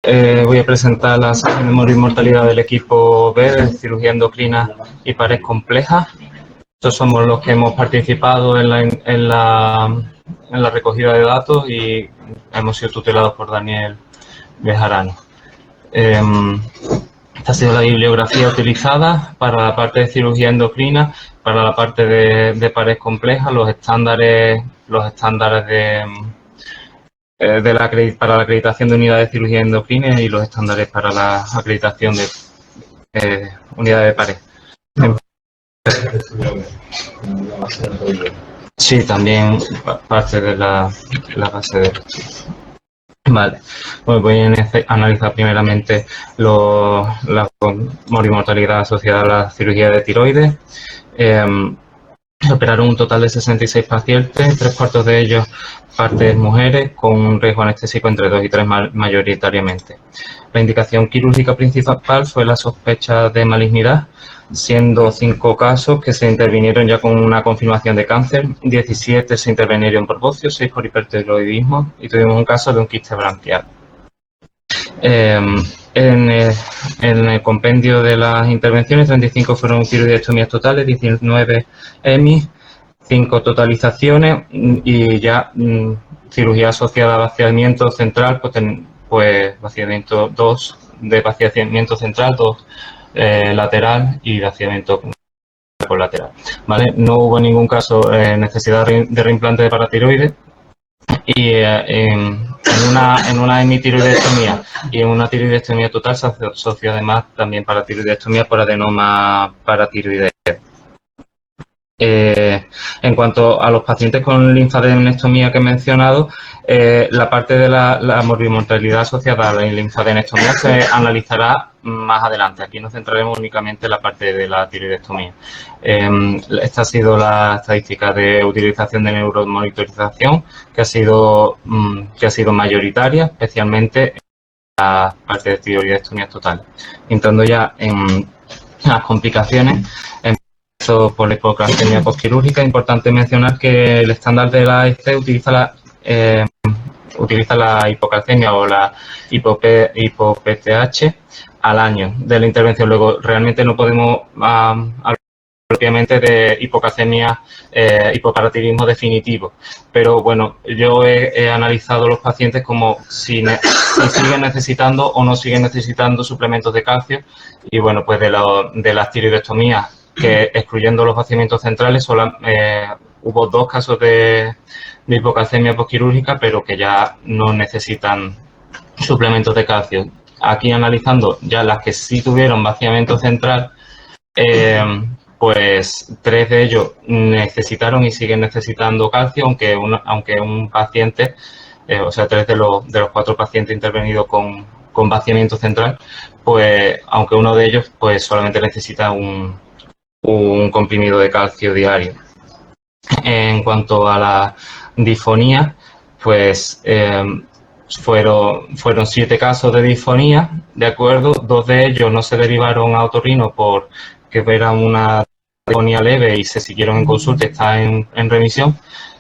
Voy a presentar la sección de morbimortalidad del equipo B de cirugía endocrina y pared compleja. Estos somos los que hemos participado en la recogida de datos y hemos sido tutelados por Daniel Bejarano. Esta ha sido la bibliografía utilizada para la parte de cirugía endocrina, para la parte de pared compleja, los estándares para la acreditación de unidades de cirugía endocrina y los estándares para la acreditación de unidades de pared. Sí, también parte de la base de... Vale, pues voy a analizar primeramente la morbimortalidad asociada a la cirugía de tiroides. Operaron un total de 66 pacientes, 3/4 de ellos partes mujeres con un riesgo anestésico entre 2 y 3 mayoritariamente. La indicación quirúrgica principal fue la sospecha de malignidad, siendo 5 casos que se intervinieron ya con una confirmación de cáncer, 17 se intervinieron por bocio, 6 por hipertiroidismo y tuvimos un caso de un quiste branquial. En el compendio de las intervenciones, 35 fueron tiroidectomías totales, 19 EMI, 5 totalizaciones y ya cirugía asociada a vaciamiento central, pues vaciamiento 2 de vaciamiento central, 2 lateral y vaciamiento colateral. ¿Vale? No hubo ningún caso necesidad de reimplante de paratiroides y en una hemitiroidectomía y en una tiroidectomía total se asocia además también paratiroidectomía por adenoma paratiroideo. En cuanto a los pacientes con linfadenectomía que he mencionado, la parte de la morbimortalidad asociada a la linfadenectomía se analizará más adelante. Aquí nos centraremos únicamente en la parte de la tiroidectomía. Esta ha sido la estadística de utilización de neuromonitorización que ha sido mayoritaria, especialmente en la parte de tiroidectomías totales. Entrando ya en las complicaciones, por la hipocalcemia postquirúrgica, es importante mencionar que el estándar de la AEC utiliza la hipocalcemia o la hipo-PTH al año de la intervención. Luego, realmente no podemos hablar propiamente de hipocalcemia, hipoparatirismo definitivo. Pero bueno, yo he analizado los pacientes como si siguen necesitando o no siguen necesitando suplementos de calcio. Y bueno, pues de las tiroidectomías, que excluyendo los vaciamientos centrales, hubo 2 casos de hipocalcemia postquirúrgica, pero que ya no necesitan suplementos de calcio. Aquí analizando ya las que sí tuvieron vaciamiento central, pues 3 de ellos necesitaron y siguen necesitando calcio, aunque un paciente, o sea, 3 de los 4 pacientes intervenidos con vaciamiento central, pues aunque uno de ellos pues solamente necesita un comprimido de calcio diario. En cuanto a la disfonía, pues fueron 7 casos de disfonía, ¿de acuerdo? 2 de ellos no se derivaron a otorrino porque era una disfonía leve y se siguieron en consulta, está en remisión,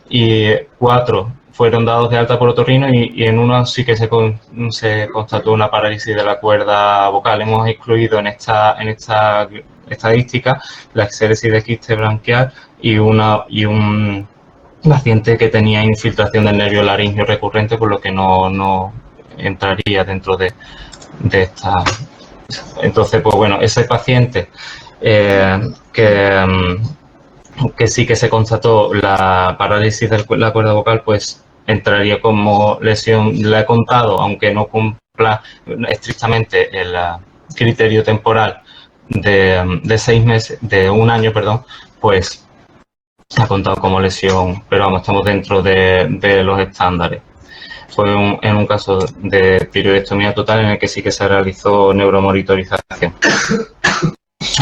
y 4 fueron dados de alta por otorrino y en uno sí que se constató una parálisis de la cuerda vocal. Hemos excluido en esta estadística la exéresis de quiste branquial y un paciente que tenía infiltración del nervio laringio recurrente, por lo que no entraría dentro de esta. Entonces, pues bueno, ese paciente que sí que se constató la parálisis de la cuerda vocal, pues entraría como lesión. La he contado, aunque no cumpla estrictamente el criterio temporal de 6 meses, de 1 año, perdón, pues ha contado como lesión, pero vamos, estamos dentro de los estándares. Fue en un caso de tiroidectomía total en el que sí que se realizó neuromonitorización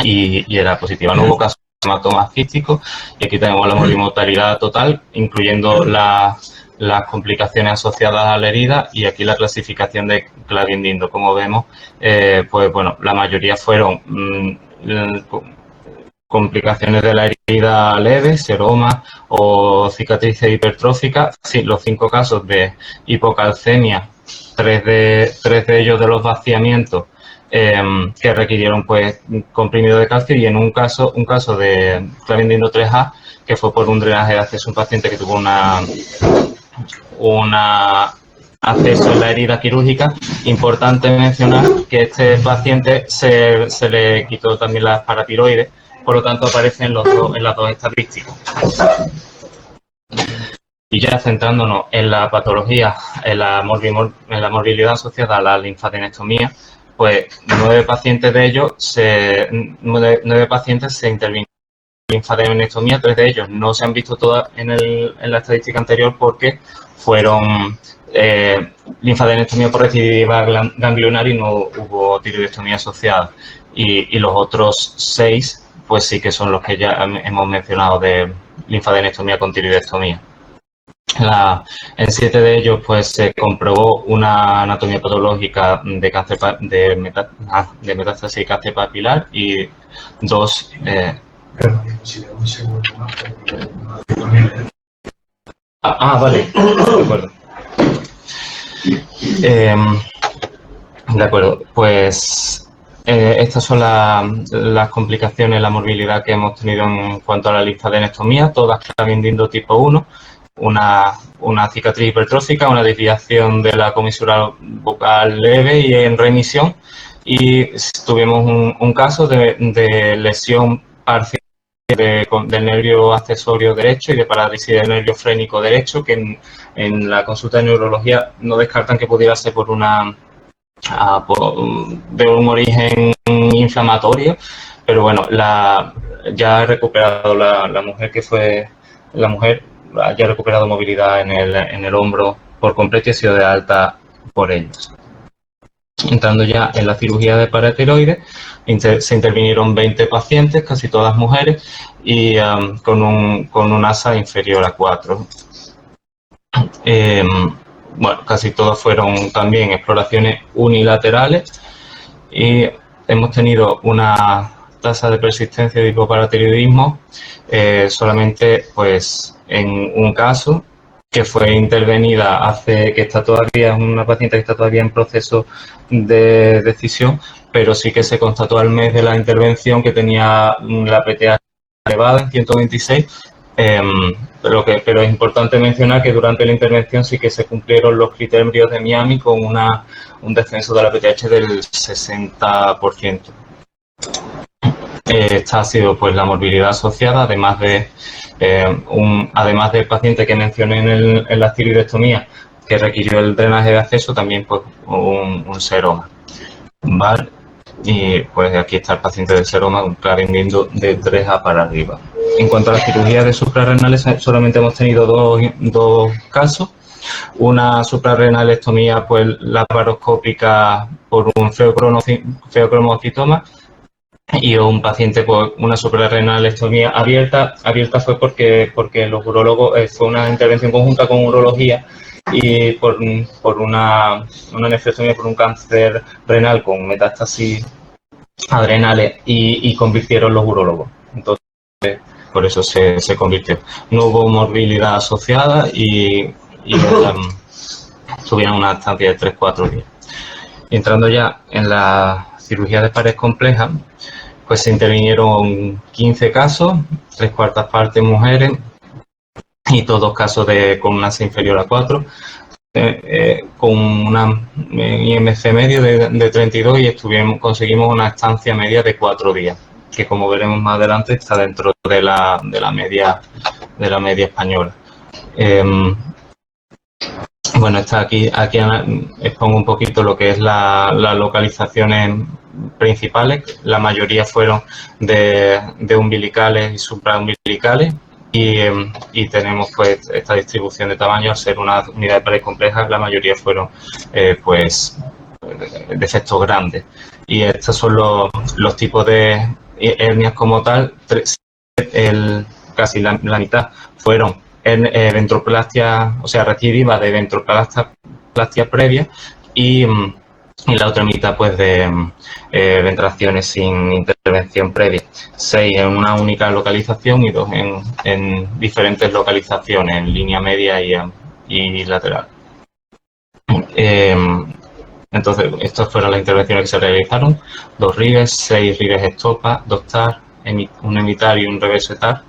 y era positiva. No hubo casos de hematomas quísticos y aquí tenemos la morbimortalidad total, incluyendo las complicaciones asociadas a la herida, y aquí la clasificación de Clavin-Dindo. Como vemos, pues bueno, la mayoría fueron complicaciones de la herida leves, seroma o cicatrices hipertróficas. Sí, los 5 casos de hipocalcemia tres de ellos de los vaciamientos que requirieron pues comprimido de calcio, y en un caso de clavindino 3A, que fue por un drenaje de acceso a un paciente que tuvo una acceso en la herida quirúrgica. Importante mencionar que este paciente se le quitó también las paratiroides, por lo tanto aparece en las dos estadísticas. Y ya centrándonos en la patología, en la morbilidad asociada a la linfadenectomía, pues 9 pacientes se intervinieron en linfadenectomía. 3 de ellos no se han visto todas en la estadística anterior porque fueron linfadenectomía por recidiva ganglionar y no hubo tiroidectomía asociada. Y los otros 6, pues sí que son los que ya hemos mencionado de linfadenectomía con tiroidectomía. En 7 de ellos pues se comprobó una anatomía patológica de cáncer de metástasis y cáncer papilar, y 2 vale, de acuerdo. De acuerdo, pues estas son las complicaciones, la morbilidad que hemos tenido en cuanto a la linfadenectomía, todas clavindino tipo 1. Una cicatriz hipertrófica, una desviación de la comisura vocal leve y en remisión, y tuvimos un caso de lesión parcial del nervio accesorio derecho y de parálisis del nervio frénico derecho, que en la consulta de neurología no descartan que pudiera ser de un origen inflamatorio, pero bueno, ya ha recuperado la mujer haya recuperado movilidad en el hombro por completo y ha sido de alta por ellos. Entrando ya en la cirugía de paratiroides, se intervinieron 20 pacientes, casi todas mujeres, y con un ASA inferior a 4. Bueno, casi todas fueron también exploraciones unilaterales, y hemos tenido una tasa de persistencia de hipoparatiroidismo solamente pues en un caso, que fue intervenida es una paciente que está todavía en proceso de decisión, pero sí que se constató al mes de la intervención que tenía la PTA elevada en 126, pero es importante mencionar que durante la intervención sí que se cumplieron los criterios de Miami con un descenso de la PTH del 60%. Esta ha sido pues la morbilidad asociada, además del paciente que mencioné en la tiroidectomía, que requirió el drenaje de acceso, también pues un seroma. ¿Vale? Y pues aquí está el paciente del seroma, un clavindino de 3A para arriba. En cuanto a la cirugía de suprarrenales, solamente hemos tenido dos casos. Una suprarrenalectomía pues laparoscópica por un feocromocitoma, y un paciente por una suprarrenalectomía abierta. Abierta fue porque los urólogos, fue una intervención conjunta con urología, y por una nefrectomía por un cáncer renal con metástasis adrenales, y convirtieron los urólogos. Entonces, por eso se convirtió. No hubo morbilidad asociada y tuvieron una estancia de 3-4 días. Y entrando ya en la cirugía de pared compleja, pues se intervinieron 15 casos, 3/4 partes mujeres, y todos casos con una ASA inferior a 4, con una IMC medio de 32, y conseguimos una estancia media de 4 días, que como veremos más adelante está dentro de la media española. Bueno, aquí expongo un poquito lo que es las localizaciones principales. La mayoría fueron de umbilicales y supraumbilicales, y tenemos pues esta distribución de tamaño. Al ser una unidad de pared compleja, la mayoría fueron pues defectos grandes, y estos son los tipos de hernias como tal. Casi la mitad fueron ventroplastia, o sea, recidiva de ventroplastia previa, y la otra mitad pues de ventraciones sin intervención previa. 6 en una única localización y 2 en diferentes localizaciones, en línea media y lateral. Entonces, estas fueron las intervenciones que se realizaron: 2 rives, 6 rives estopa, 2 TAR, un emitar y un reverso TAR,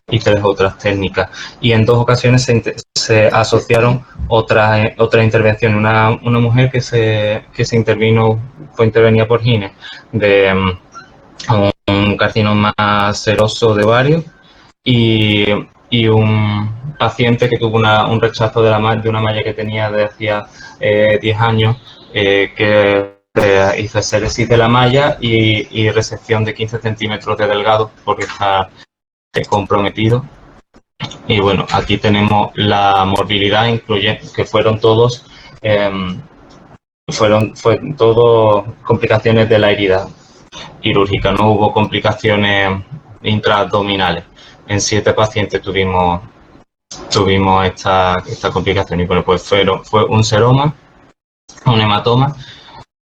y 3 otras técnicas. Y en 2 ocasiones se asociaron otras intervenciones. Una mujer que se intervino, fue intervenida por Gine, de un carcinoma seroso de ovario, y un paciente que tuvo un rechazo de una malla que tenía de hacía 10 años, que hizo exéresis de la malla y resección de 15 centímetros de delgado porque está comprometido. Y bueno, aquí tenemos la morbilidad, incluye que fueron todos complicaciones de la herida quirúrgica, no hubo complicaciones intraabdominales. En 7 pacientes tuvimos esta complicación, y bueno, pues fue un seroma, un hematoma,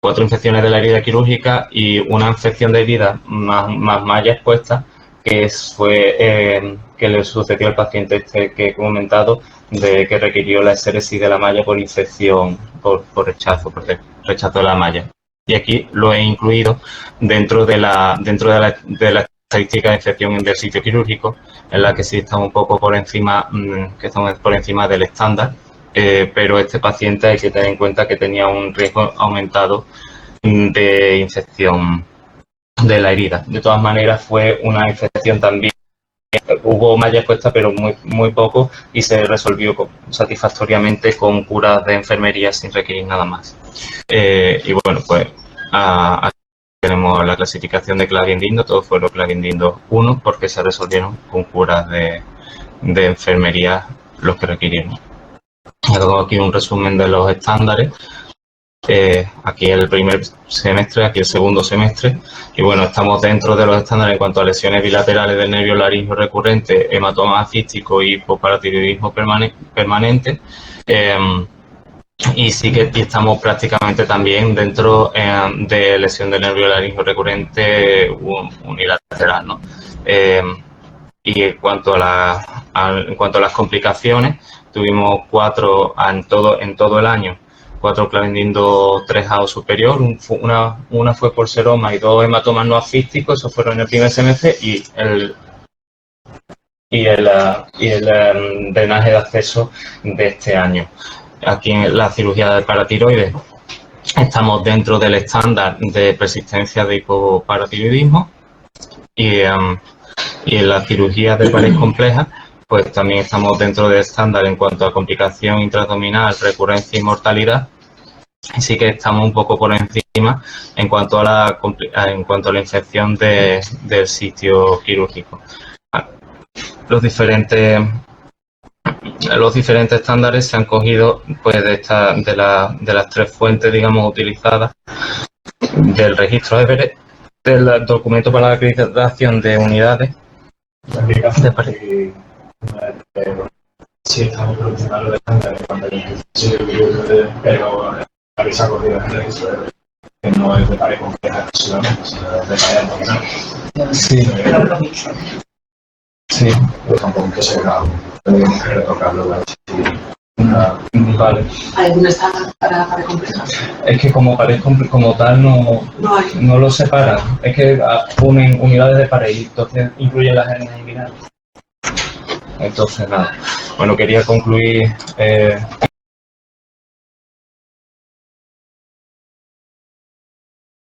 4 infecciones de la herida quirúrgica y una infección de herida más malla expuesta, que le sucedió al paciente este que he comentado, de que requirió la exéresis de la malla por infección, por rechazo de la malla. Y aquí lo he incluido dentro de la estadística de infección del sitio quirúrgico, en la que sí estamos un poco por encima, del estándar, pero este paciente hay que tener en cuenta que tenía un riesgo aumentado de infección de la herida. De todas maneras, fue una infección también. Hubo malla expuesta, pero muy poco, y se resolvió satisfactoriamente con curas de enfermería sin requerir nada más. Y bueno, pues aquí tenemos la clasificación de Clavien-Dindo. Todos fueron Clavien-Dindo 1 porque se resolvieron con curas de enfermería los que requirieron. Hago aquí un resumen de los estándares. Aquí el primer semestre, aquí el segundo semestre, y bueno, estamos dentro de los estándares en cuanto a lesiones bilaterales del nervio laringio recurrente, hematoma afístico y hipoparatiroidismo permanente, y sí que estamos prácticamente también dentro de lesión del nervio laringio recurrente unilateral, ¿no? Y en cuanto a las complicaciones, tuvimos 4 en todo el año. 4 Clavien-Dindo 3A o superior, una fue por seroma y 2 hematomas no afísticos, esos fueron en el primer semestre, y el drenaje de acceso de este año. Aquí en la cirugía del paratiroides estamos dentro del estándar de persistencia de hipoparatiroidismo, y en la cirugía de pared compleja pues también estamos dentro del estándar en cuanto a complicación intraabdominal, recurrencia y mortalidad. Sí que estamos un poco por encima en cuanto a la infección del sitio quirúrgico. Los diferentes estándares se han cogido pues de las 3 fuentes, digamos, utilizadas: del registro Everest, del documento para la acreditación de unidades de pared. Sí, estamos por encima de los estándares cuando pero habéis acogido en el registro que no es de pared compleja exclusivamente, sino de pared abdominal. Sí. Sí. Pues tampoco se graba. Tenemos que retocarlo. Vale. ¿Hay algún estándar para pared compleja? Es que como pared como tal no lo separan. Es que ponen unidades de pared y entonces incluyen las hernias inguinales. Entonces, nada. Bueno, quería concluir